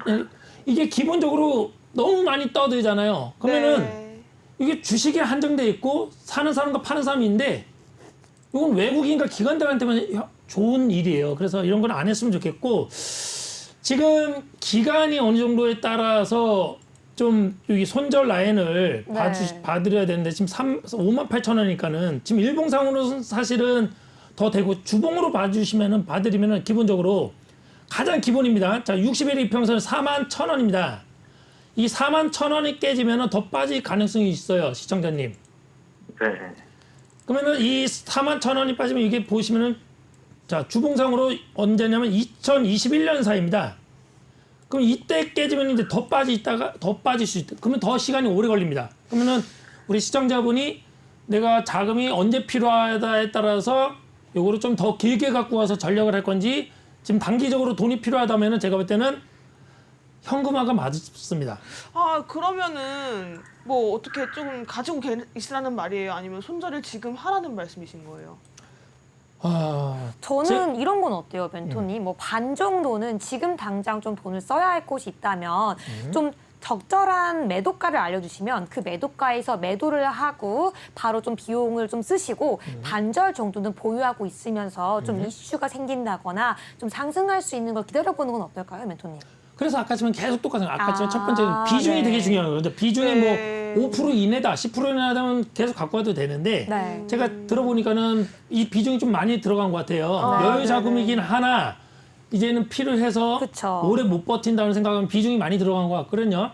이게 기본적으로 너무 많이 떠들잖아요. 그러면은 네. 이게 주식에 한정돼 있고 사는 사람과 파는 사람인데 이건 외국인과 기관들한테만 좋은 일이에요. 그래서 이런 건 안 했으면 좋겠고 지금 기간이 어느 정도에 따라서 좀 여기 손절 라인을 네. 봐드려야 되는데 지금 58,000원이니까는 지금 일봉상으로는 사실은 더 되고 주봉으로 봐드리면은 기본적으로 가장 기본입니다. 자, 60일 이평선은 41,000원입니다. 이 41,000원이 깨지면은 더 빠질 가능성이 있어요, 시청자님. 네. 그러면은 이 41,000원이 빠지면 이게 보시면은 자, 주봉상으로 언제냐면 2021년 사이입니다. 그럼 이때 깨지면 이제 더 빠질 수 있다. 그러면 더 시간이 오래 걸립니다. 그러면은 우리 시청자분이 내가 자금이 언제 필요하다에 따라서 요거를 좀 더 길게 갖고 와서 전략을 할 건지 지금 단기적으로 돈이 필요하다면은 제가 볼 때는 현금화가 맞습니다. 아, 그러면은 뭐 어떻게 좀 가지고 있으라는 말이에요? 아니면 손절을 지금 하라는 말씀이신 거예요? 아, 저는 이런 건 어때요, 멘토님? 뭐 반 정도는 지금 당장 좀 돈을 써야 할 곳이 있다면 좀 적절한 매도가를 알려주시면 그 매도가에서 매도를 하고 바로 좀 비용을 좀 쓰시고 반절 정도는 보유하고 있으면서 좀 이슈가 생긴다거나 좀 상승할 수 있는 걸 기다려보는 건 어떨까요, 멘토님? 그래서 아까처럼 계속 똑같아요. 아까처럼 첫 번째 비중이 네. 되게 중요한 거죠. 비중이 네. 뭐 5% 이내다, 10% 이내다면 계속 갖고 와도 되는데 네. 제가 들어보니까는 이 비중이 좀 많이 들어간 것 같아요. 네. 여유 자금이긴 하나 이제는 필요해서 그쵸. 오래 못 버틴다는 생각하면 비중이 많이 들어간 것 같거든요.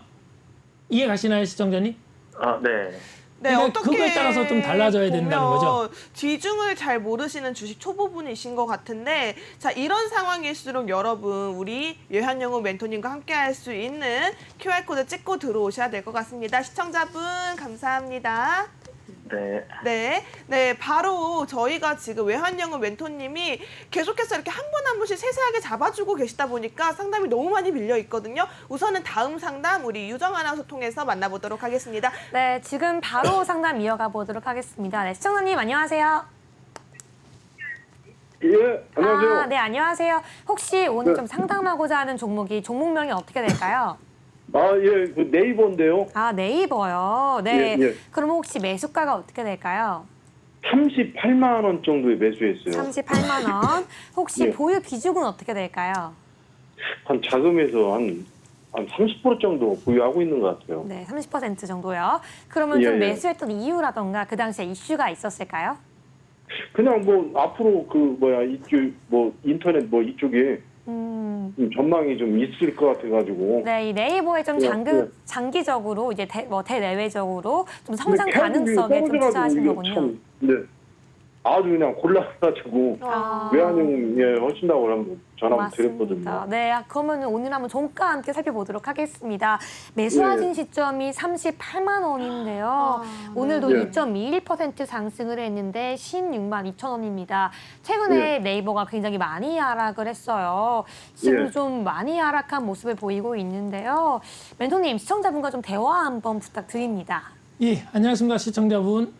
이해 가시나요, 시청자님? 아, 네. 네, 그러니까 어떻게 그거에 따라서 좀 달라져야 된다는 보면 거죠. 뒤중을 잘 모르시는 주식 초보분이신 것 같은데, 자, 이런 상황일수록 여러분 우리 외환영웅 멘토님과 함께 할 수 있는 QR코드 찍고 들어오셔야 될 것 같습니다. 시청자분 감사합니다. 네. 네, 바로 저희가 지금 외환영웅 멘토님이 계속해서 이렇게 한 분 한 분씩 세세하게 잡아주고 계시다 보니까 상담이 너무 많이 밀려 있거든요. 우선은 다음 상담 우리 유정 아나운서 통해서 만나보도록 하겠습니다. 네, 지금 바로 상담 이어가 보도록 하겠습니다. 네, 시청자님 안녕하세요. 예, 안녕하세요. 아, 네, 안녕하세요. 혹시 오늘 네. 좀 상담하고자 하는 종목명이 어떻게 될까요? 예, 그 네이버인데요. 아, 네이버요. 네. 예, 예. 그럼 혹시 매수가가 어떻게 될까요? 38만 원 정도에 매수했어요. 38만 원. 혹시 예. 보유 비중은 어떻게 될까요? 한 자금에서 한 30% 정도 보유하고 있는 것 같아요. 네, 30% 정도요. 그러면 예, 좀 예. 매수했던 이유라던가 그 당시에 이슈가 있었을까요? 그냥 뭐 앞으로 이쪽 인터넷 이쪽에 좀 전망이 좀 있을 것 같아가지고. 네, 이 네이버에 좀 예, 예. 장기적으로 이제 대내외적으로 좀 성장 근데 가능성에 좀 떨어져가지고 투자하신 이게 거군요. 참, 네. 아주 그냥 골라가지고 아. 외환용 하신다고 전화 드렸거든요. 맞습니다. 네, 그러면 오늘 한번 종가 함께 살펴보도록 하겠습니다. 매수하신 예. 시점이 38만 원인데요. 아, 오늘도 예. 2.21% 상승을 했는데 16만 2천 원입니다. 최근에 예. 네이버가 굉장히 많이 하락을 했어요. 지금 예. 좀 많이 하락한 모습을 보이고 있는데요. 멘토님, 시청자분과 좀 대화 한번 부탁드립니다. 예, 안녕하십니까, 시청자분.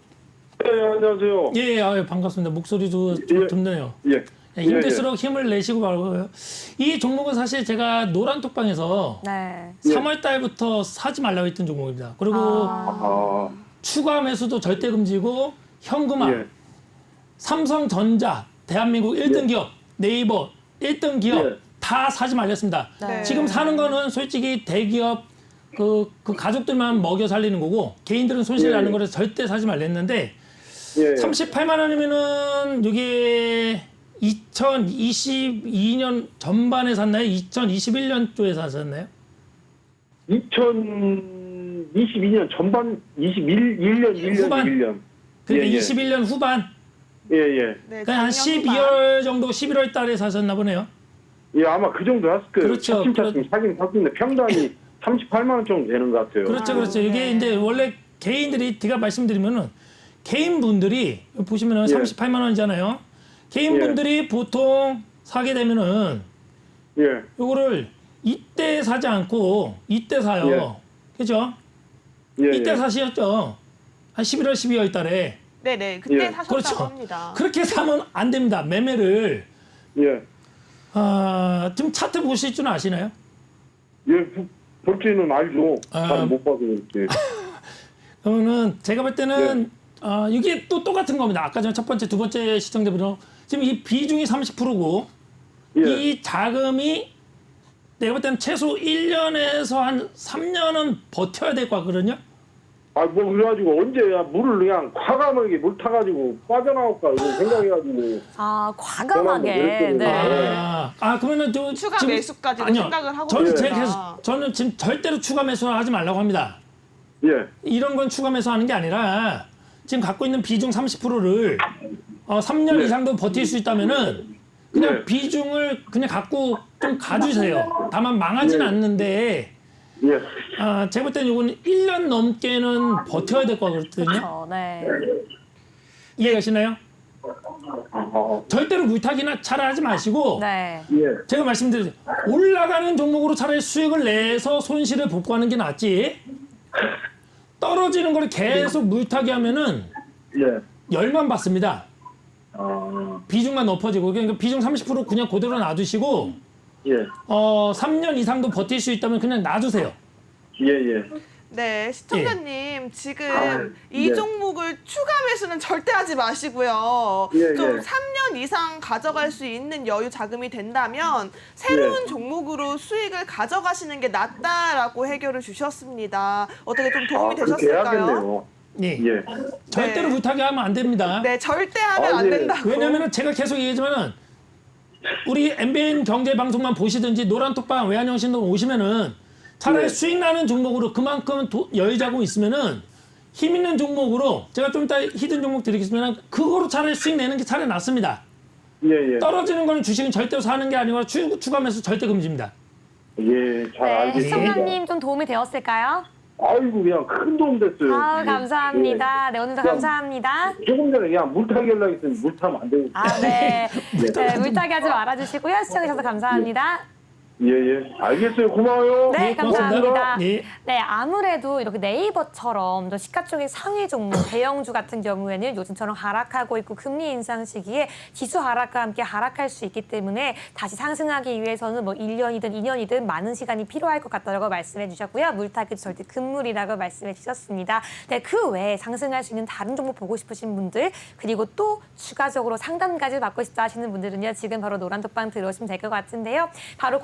네, 안녕하세요. 예, 아유, 반갑습니다. 목소리도 예. 좁네요. 예. 예, 힘들수록 힘을 내시고 말고요. 이 종목은 사실 제가 노란 톡방에서 네. 3월 달부터 사지 말라고 했던 종목입니다. 그리고 아, 추가 매수도 절대 금지고 현금화, 예. 삼성전자, 대한민국 1등 기업, 네이버 1등 기업 예. 다 사지 말렸습니다. 네. 지금 사는 거는 솔직히 대기업 그 가족들만 먹여 살리는 거고 개인들은 손실 예. 나는 거라서 절대 사지 말랬는데 예. 38만 원이면은 이게 2022년 전반에 샀나요? 2021년 쪽에 샀었나요? 2022년 전반 1년 후반? 1년. 그러니까 예, 예. 21년 후반. 예, 예. 네, 그냥 한 작년 후반. 12월 정도 11월 달에 사셨나 보네요. 예, 아마 그 정도 했을 거예요. 그렇죠. 차츰차츰 사긴 샀는데 평당이 38만 원 정도 되는 것 같아요. 그렇죠, 그렇죠. 이게 네. 이제 원래 개인들이 제가 말씀드리면은 개인분들이 보시면은 예. 38만 원이잖아요. 개인분들이 보통 사게 되면은 예, 요거를 이때 사지 않고 이때 사요. 예. 그죠? 예, 이때 예. 사시었죠. 한 11월, 12월 달에. 네네, 그때 예. 사셨다고 그렇죠. 합니다. 그렇게 사면 안 됩니다. 매매를. 예, 지금 차트 보실 줄 아시나요? 예, 볼 줄은 알죠. 아. 잘 못 봐서 그렇지. 그러면은 제가 볼 때는 예. 이게 또 똑같은 겁니다. 아까 전에 첫 번째, 두 번째 시청자분은 지금 이 비중이 30%고 예, 이 자금이 내가 볼 때는 최소 1년에서 한 3년은 버텨야 될 것 같거든요. 아, 뭐 그래가지고 언제야 물을 그냥 과감하게 물 타가지고 빠져나올까 이런 생각해가지고. 아, 과감하게. 저는 네. 그러면은 저 추가 지금- 매수까지도 아니요. 생각을 하고 저는 있습니다. 저는 지금 절대로 추가 매수하지 말라고 합니다. 예, 이런 건 추가 매수하는 게 아니라 지금 갖고 있는 비중 30%를 3년 네. 이상도 버틸 수 있다면은 그냥 네. 비중을 그냥 갖고 좀 가주세요. 다만 망하진 네. 않는데 예, 제가 볼 때는 이거는 1년 넘게는 버텨야 될 것 같거든요. 그렇죠. 네. 이해가시나요? 아, 절대로 물타기나 차라 하지 마시고 네. 예, 제가 말씀드린 올라가는 종목으로 차라리 수익을 내서 손실을 복구하는 게 낫지 떨어지는 걸 계속 물타기 하면은 예. 열만 받습니다. 아, 비중만 높아지고 그러니까 비중 30% 그냥 그대로 놔두시고 예, 3년 이상도 버틸 수 있다면 그냥 놔두세요. 예, 예. 네, 시청자님 지금 아, 이 네. 종목을 추가 매수는 절대 하지 마시고요. 예, 좀 예. 3년 이상 가져갈 수 있는 여유 자금이 된다면 새로운 예. 종목으로 수익을 가져가시는 게 낫다라고 해결을 주셨습니다. 어떻게 좀 도움이 그렇게 되셨을까요? 해야겠네요. 예. 예, 절대로 네. 물타기 하면 안 됩니다. 네, 절대 하면 아, 안 예. 된다고. 왜냐면은 제가 계속 얘기하지만은 우리 MBN 경제 방송만 보시든지 노란톡방 외환영신도 오시면은 차라리 네. 수익 나는 종목으로 그만큼 여유자고 있으면은 힘 있는 종목으로 제가 좀 이따 히든 종목 드리겠지만 그거로 차라리 수익 내는 게 차라리 낫습니다. 예, 예. 떨어지는 거는 주식은 절대로 사는 게 아니고 추가 매수 절대 금지입니다. 예, 잘 네, 알겠습니다. 시청자님 좀 도움이 되었을까요? 아이고, 그냥 큰 도움 됐어요. 아우, 감사합니다. 네, 오늘도 그럼- 감사합니다. 조금 전에 그냥 물타기 하려고 했더니 물 타면 안 되고. 아, 네. 네, 물타기 하지 말아주시고요. 시청해주셔서 감사합니다. 예, 예. 알겠어요. 고마워요. 네, 예, 고맙습니다. 감사합니다. 예. 네, 아무래도 이렇게 네이버처럼 또 시가총액 상위 종목 대형주 같은 경우에는 요즘처럼 하락하고 있고 금리 인상 시기에 지수 하락과 함께 하락할 수 있기 때문에 다시 상승하기 위해서는 뭐 1년이든 2년이든 많은 시간이 필요할 것 같다고 말씀해 주셨고요. 물타기 절대 금물이라고 말씀해 주셨습니다. 네, 그 외에 상승할 수 있는 다른 종목 보고 싶으신 분들 그리고 또 추가적으로 상담까지 받고 싶다 하시는 분들은요. 지금 바로 노란톡방 들어오시면 될 것 같은데요. 바로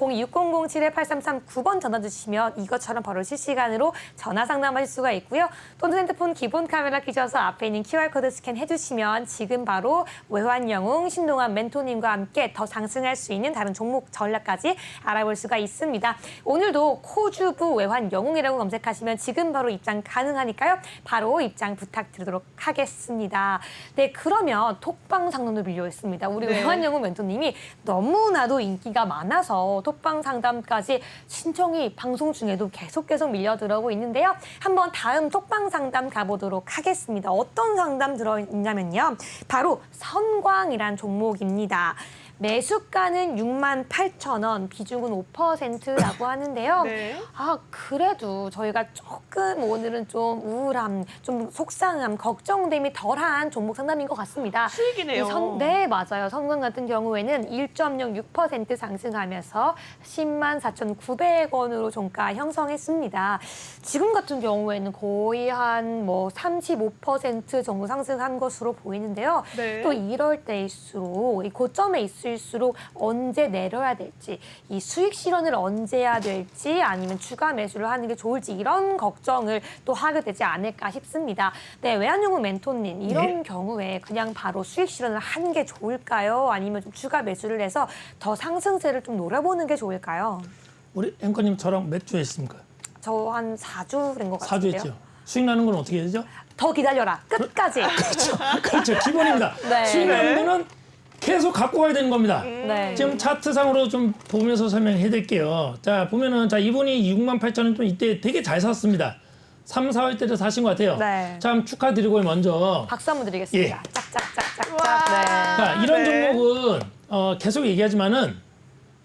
026007-8339번 전화 주시면 이것처럼 바로 실시간으로 전화 상담하실 수가 있고요. 또는 핸드폰 기본 카메라 켜셔서 앞에 있는 QR코드 스캔해 주시면 지금 바로 외환영웅 신동환 멘토님과 함께 더 상승할 수 있는 다른 종목 전략까지 알아볼 수가 있습니다. 오늘도 코주부 외환영웅이라고 검색하시면 지금 바로 입장 가능하니까요. 바로 입장 부탁드리도록 하겠습니다. 네, 그러면 톡방 상담도 밀려 있습니다. 우리 네. 외환영웅 멘토님이 너무나도 인기가 많아서 톡방 상담까지 신청이 방송 중에도 계속 밀려 들어오고 있는데요. 한번 다음 톡방 상담 가보도록 하겠습니다. 어떤 상담 들어있냐면요. 바로 선광이란 종목입니다. 매수가는 68,000원, 비중은 5%라고 하는데요. 네. 아, 그래도 저희가 조금 오늘은 좀 우울함, 좀 속상함, 걱정됨이 덜한 종목 상담인 것 같습니다. 수익이네요. 네, 맞아요. 선광 같은 경우에는 1.06% 상승하면서 104,900원으로 종가 형성했습니다. 지금 같은 경우에는 거의 한 뭐 35% 정도 상승한 것으로 보이는데요. 네. 또 이럴 때일수록 이 고점에 있을수록 언제 내려야 될지, 이 수익 실현을 언제 해야 될지 아니면 추가 매수를 하는 게 좋을지 이런 걱정을 또 하게 되지 않을까 싶습니다. 네, 외환영웅 멘토님 이런 네. 경우에 그냥 바로 수익 실현을 하는 게 좋을까요? 아니면 좀 추가 매수를 해서 더 상승세를 좀 노려보는 게 좋을까요? 우리 앵커님 저랑 몇 주 했습니까? 저 한 4주 된 것 4주 같은데요. 했죠. 수익 나는 건 어떻게 되죠? 더 기다려라. 끝까지. 그렇죠. 기본입니다. 네. 수익 나는 거는 계속 갖고 가야 되는 겁니다. 네. 지금 차트상으로 좀 보면서 설명해 드릴게요. 자, 보면은 자, 이분이 68,000원 좀 이때 되게 잘 샀습니다. 3, 4월 때도 사신 것 같아요. 네. 참 축하드리고요, 먼저. 박수 한번 드리겠습니다. 예. 짝짝짝짝짝. 네. 자, 이런 네. 종목은 계속 얘기하지만은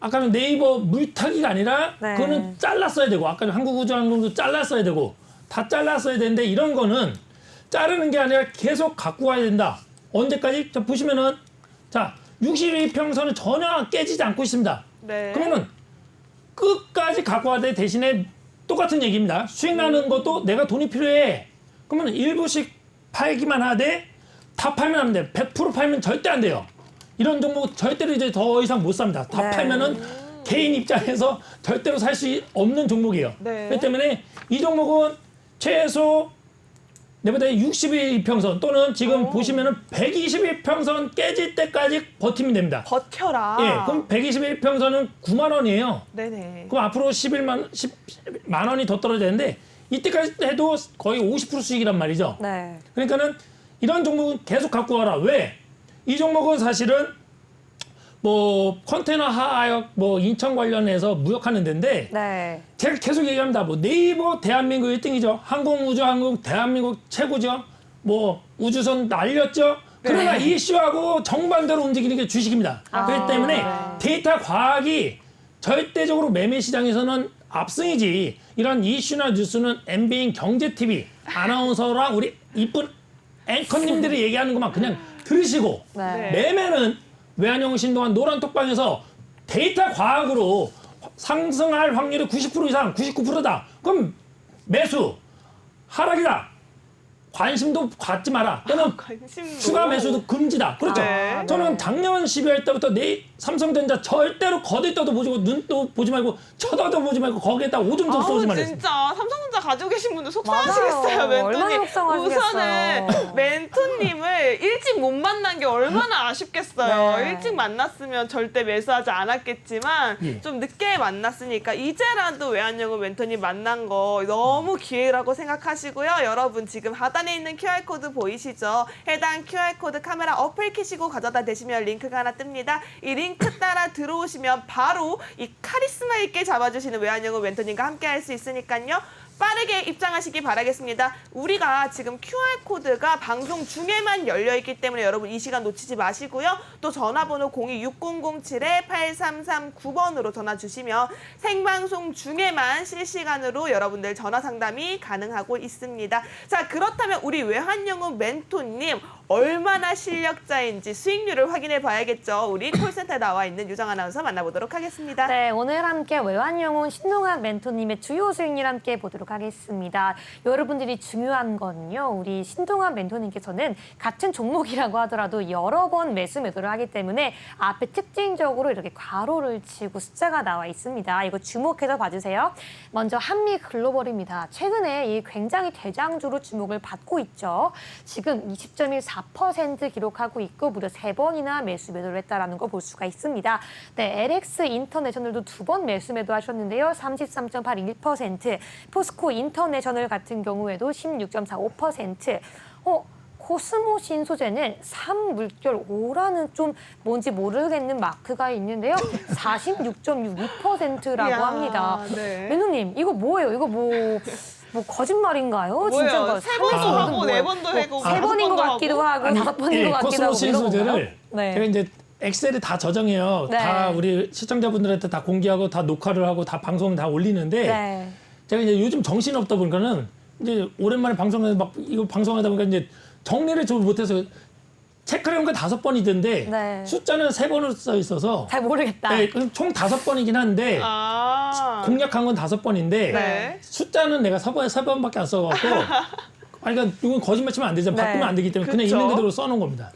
아까는 네이버 물타기가 아니라 네. 그거는 잘랐어야 되고 아까 한국우주항공도 잘랐어야 되고 다 잘랐어야 되는데 이런 거는 자르는 게 아니라 계속 갖고 가야 된다. 언제까지? 자, 보시면은 자, 62평선은 전혀 깨지지 않고 있습니다. 네. 그러면은 끝까지 갖고 가야 돼. 대신에 똑같은 얘기입니다. 수익 나는 것도 내가 돈이 필요해. 그러면 일부씩 팔기만 하되 다 팔면 안 돼. 100% 팔면 절대 안 돼요. 이런 종목 절대로 이제 더 이상 못 삽니다. 다 네. 팔면은 개인 입장에서 절대로 살 수 없는 종목이에요. 네. 그렇기 때문에 이 종목은 최소 내보다 62평선 또는 지금 보시면은 121평선 깨질 때까지 버티면 됩니다. 버텨라. 예, 그럼 121평선은 9만 원이에요. 네네. 그럼 앞으로 10만 원이 더 떨어지는데 이때까지 해도 거의 50% 수익이란 말이죠. 네. 그러니까는 이런 종목은 계속 갖고 가라. 왜? 이 종목은 사실은 뭐 컨테이너 하역 뭐 인천 관련해서 무역하는 데인데 네. 제가 계속 얘기합니다. 뭐 네이버 대한민국 1등이죠. 항공우주항공 대한민국 최고죠. 뭐 우주선 날렸죠. 그러나 이 이슈하고 정반대로 움직이는 게 주식입니다. 그렇기 때문에 데이터 과학이 절대적으로 매매 시장에서는 압승이지. 이런 이슈나 뉴스는 MBN 경제TV 아나운서랑 우리 이쁜 앵커님들이 얘기하는 것만 그냥 들으시고 네. 매매는 외환형 신동한 노란 톡방에서 데이터 과학으로 상승할 확률이 90% 이상, 99%다. 그럼 매수, 하락이다. 관심도 갖지 마라. 또는 관심도. 추가 매수도 금지다. 그렇죠. 네. 저는 작년 12월 때부터 삼성전자 절대로 거들떠도 보지 말고 눈도 보지 말고 쳐다도 보지 말고 거기에다 오줌도 쏘지 말랬어요. 진짜 삼성전자 가지고 계신 분들 맞아요. 속상하시겠어요. 얼마나 멘토님. 속상하시겠어요. 우선은 멘토님을 일찍 못 만난 게 얼마나 아쉽겠어요. 네. 일찍 만났으면 절대 매수하지 않았겠지만 예. 좀 늦게 만났으니까 이제라도 외환연금 멘토님 만난 거 너무 기회라고 생각하시고요. 여러분 지금 하단에 있는 QR코드 보이시죠? 해당 QR코드 카메라 어플 켜시고 가져다 대시면 링크가 하나 뜹니다. 이 링크 따라 들어오시면 바로 이 카리스마 있게 잡아주시는 외환연금 멘토님과 함께 할 수 있으니까요. 빠르게 입장하시기 바라겠습니다. 우리가 지금 QR코드가 방송 중에만 열려있기 때문에 여러분 이 시간 놓치지 마시고요. 또 전화번호 026007-8339번으로 전화 주시면 생방송 중에만 실시간으로 여러분들 전화 상담이 가능하고 있습니다. 자, 그렇다면 우리 외환연금 멘토님 얼마나 실력자인지 수익률을 확인해 봐야겠죠. 우리 콜센터에 나와 있는 유정 아나운서 만나보도록 하겠습니다. 네, 오늘 함께 외환영혼 신동환 멘토님의 주요 수익률 함께 보도록 하겠습니다. 여러분들이 중요한 건요, 우리 신동환 멘토님께서는 같은 종목이라고 하더라도 여러 번 매수를 하기 때문에 앞에 특징적으로 이렇게 괄호를 치고 숫자가 나와 있습니다. 이거 주목해서 봐주세요. 먼저 한미글로벌입니다. 최근에 이 굉장히 대장주로 주목을 받고 있죠. 지금 20.14% 기록하고 있고 무려 3번이나 매수를 했다는 거 볼 수가 있습니다. 네, LX 인터내셔널도 2번 매수매도 하셨는데요. 33.81%, 포스코 인터내셔널 같은 경우에도 16.45%, 코스모 신소재는 3물결 5라는 좀 뭔지 모르겠는 마크가 있는데요. 46.62%라고 이야, 합니다. 네. 멘토님, 이거 뭐예요? 이거 뭐 거짓말인가요? 진짜인가요? 뭐예요? 세 번도 상식적으로 하고 뭐예요? 네 번도 하고 세 번인 것 같기도 하고 다섯 번인 것 같기도 코스모 하고 신소재를 이런 건가요? 네. 제가 이제 엑셀에 다 저장해요. 네. 다 우리 시청자분들한테 다 공개하고 다 녹화를 하고 다 방송 다 올리는데 네. 제가 이제 요즘 정신이 없다 보니까는 이제 오랜만에 방송에서 막 이거 방송하다 보니까 이제 정리를 좀 못해서 체크를 한 거 5번이던데 네. 숫자는 3번으로 써 있어서 잘 모르겠다. 네, 그럼 총 5번이긴 한데 공략한 건 5번인데 네. 숫자는 내가 3번밖에 안 써갖고 아니 그러니까 이건 거짓말 치면 안 되잖아요. 네. 바꾸면 안 되기 때문에 그냥 그쵸? 있는 그대로 써놓은 겁니다.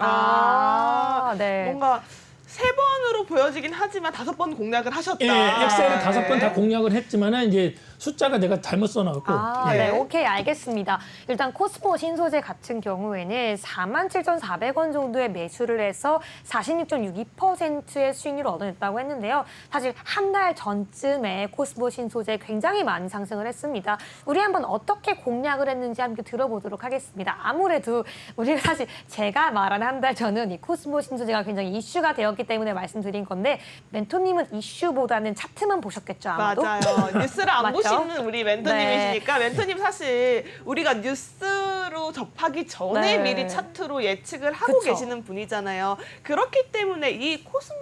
네. 뭔가 3번으로 보여지긴 하지만 5번 공략을 하셨다. 예, 엑셀에 네. 5번 다 공략을 했지만은 이제 숫자가 내가 잘못 써놔갖고. 아, 예. 네, 오케이, 알겠습니다. 일단 코스모 신소재 같은 경우에는 47,400원 정도의 매수를 해서 46.62%의 수익률을 얻어냈다고 했는데요. 사실 한 달 전쯤에 코스모 신소재 굉장히 많이 상승을 했습니다. 우리 한번 어떻게 공략을 했는지 함께 들어보도록 하겠습니다. 아무래도 우리가 사실 제가 말한 한 달 전은 이 코스모 신소재가 굉장히 이슈가 되었기 때문에 말씀드린 건데 멘토님은 이슈보다는 차트만 보셨겠죠, 아마도? 맞아요. 뉴스를 안 맞죠? 보시는 우리 멘토님이시니까 멘토님 사실 우리가 뉴스로 접하기 전에 네. 미리 차트로 예측을 하고 그쵸. 계시는 분이잖아요. 그렇기 때문에 이 코스모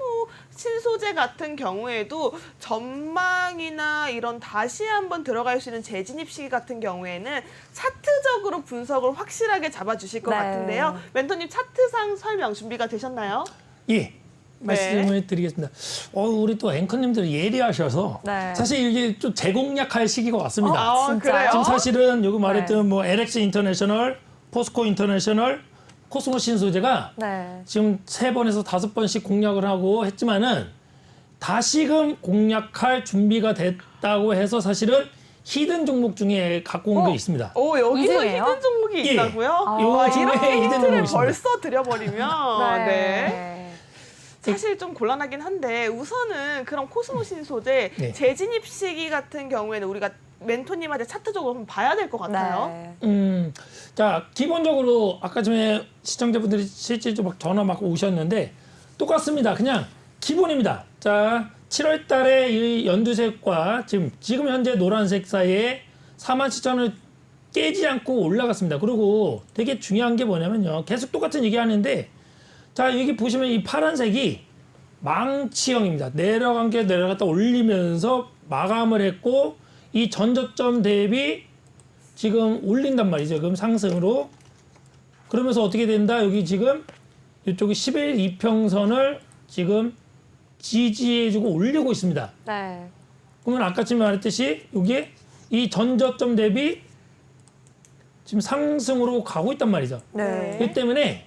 신소재 같은 경우에도 전망이나 이런 다시 한번 들어갈 수 있는 재진입 시기 같은 경우에는 차트적으로 분석을 확실하게 잡아주실 것 네. 같은데요. 멘토님 차트상 설명 준비가 되셨나요? 예. 말씀을 드리겠습니다. 우리 또 앵커님들이 예리하셔서 네. 사실 이게 좀 재공략할 시기가 왔습니다. 아, 그래요? 지금 사실은 요거 말했던 네. 뭐 LX 인터내셔널, 포스코 인터내셔널, 코스모 신소재가 네. 지금 3번에서 5번씩 공략을 하고 했지만은 다시금 공략할 준비가 됐다고 해서 사실은 히든 종목 중에 갖고 온 게 있습니다. 오, 여기서 이중에요? 히든 종목이 예. 있다고요? 요 와, 중에 이렇게 히든 힌트를 종목이 있습니다. 벌써 드려버리면 네. 네. 사실 좀 곤란하긴 한데 우선은 그럼 코스모 신소재 네. 재진입 시기 같은 경우에는 우리가 멘토님한테 차트적으로 한번 봐야 될 것 같아요. 네. 자, 기본적으로 아까 전에 시청자분들이 실제로 막 전화 막 오셨는데 똑같습니다. 그냥 기본입니다. 자, 7월 달에 이 연두색과 지금 현재 노란색 사이에 47,000원을 깨지 않고 올라갔습니다. 그리고 되게 중요한 게 뭐냐면요. 계속 똑같은 얘기 하는데 자, 여기 보시면 이 파란색이 망치형입니다. 내려간 게 내려갔다 올리면서 마감을 했고 이 전저점 대비 지금 올린단 말이죠. 그럼 상승으로. 그러면서 어떻게 된다? 여기 지금 이쪽이 10일 이평선을 지금 지지해주고 올리고 있습니다. 네. 그러면 아까 지금 말했듯이 여기에 이 전저점 대비 지금 상승으로 가고 있단 말이죠. 네. 그렇기 때문에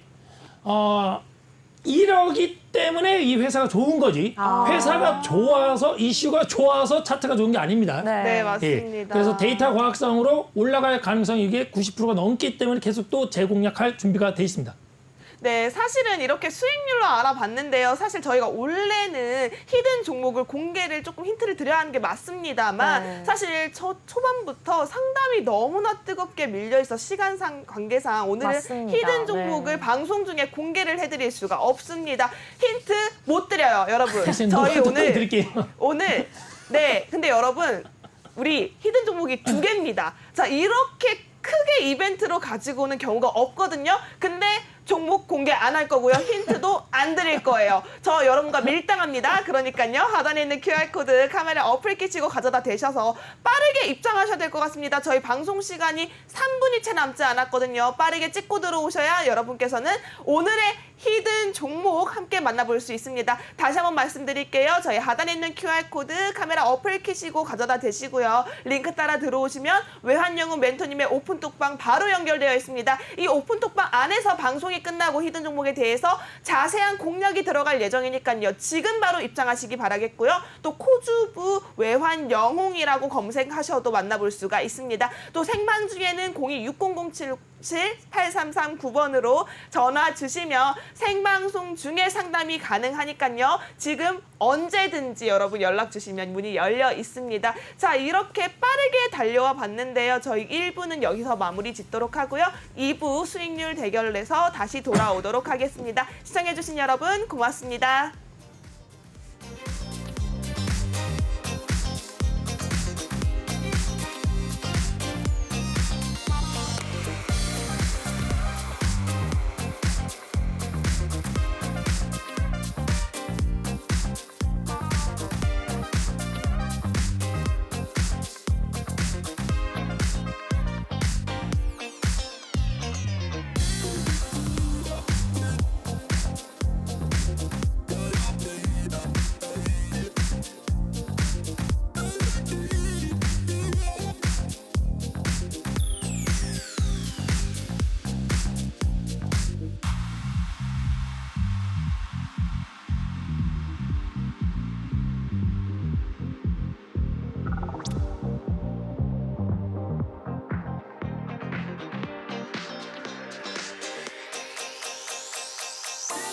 이러기 때문에 이 회사가 좋은 거지. 아. 회사가 좋아서 이슈가 좋아서 차트가 좋은 게 아닙니다. 네. 네, 예. 맞습니다. 그래서 데이터 과학상으로 올라갈 가능성이 이게 90%가 넘기 때문에 계속 또 재공략할 준비가 돼 있습니다. 네, 사실은 이렇게 수익률로 알아봤는데요. 사실 저희가 원래는 히든 종목을 공개를 조금 힌트를 드려야 하는 게 맞습니다만 네. 사실 초반부터 상담이 너무나 뜨겁게 밀려있어 시간상 관계상 오늘은 맞습니다. 히든 종목을 네. 방송 중에 공개를 해드릴 수가 없습니다. 힌트 못 드려요, 여러분. 대신 저희 노래도 오늘 드릴게요. 네, 근데 여러분 우리 히든 종목이 2개입니다. 자, 이렇게 크게 이벤트로 가지고 오는 경우가 없거든요. 근데 종목 공개 안 할 거고요. 힌트도 안 드릴 거예요. 저 여러분과 밀당합니다. 그러니까요. 하단에 있는 QR코드 카메라 어플 끼치고 가져다 대셔서 빠르게 입장하셔야 될 것 같습니다. 저희 방송 시간이 3분이 채 남지 않았거든요. 빠르게 찍고 들어오셔야 여러분께서는 오늘의 히든 종목 함께 만나볼 수 있습니다. 다시 한번 말씀드릴게요. 저희 하단에 있는 QR코드 카메라 어플 키시고 가져다 대시고요. 링크 따라 들어오시면 외환영웅 멘토님의 오픈톡방 바로 연결되어 있습니다. 이 오픈톡방 안에서 방송이 끝나고 히든 종목에 대해서 자세한 공략이 들어갈 예정이니까요. 지금 바로 입장하시기 바라겠고요. 또 코주부 외환영웅이라고 검색하셔도 만나볼 수가 있습니다. 또 생방 중에는 026077-8339번으로 전화 주시면 생방송 중에 상담이 가능하니까요. 지금 언제든지 여러분 연락 주시면 문이 열려 있습니다. 자, 이렇게 빠르게 달려와 봤는데요. 저희 1부는 여기서 마무리 짓도록 하고요. 2부 수익률 대결을 해서 다시 돌아오도록 하겠습니다. 시청해주신 여러분 고맙습니다.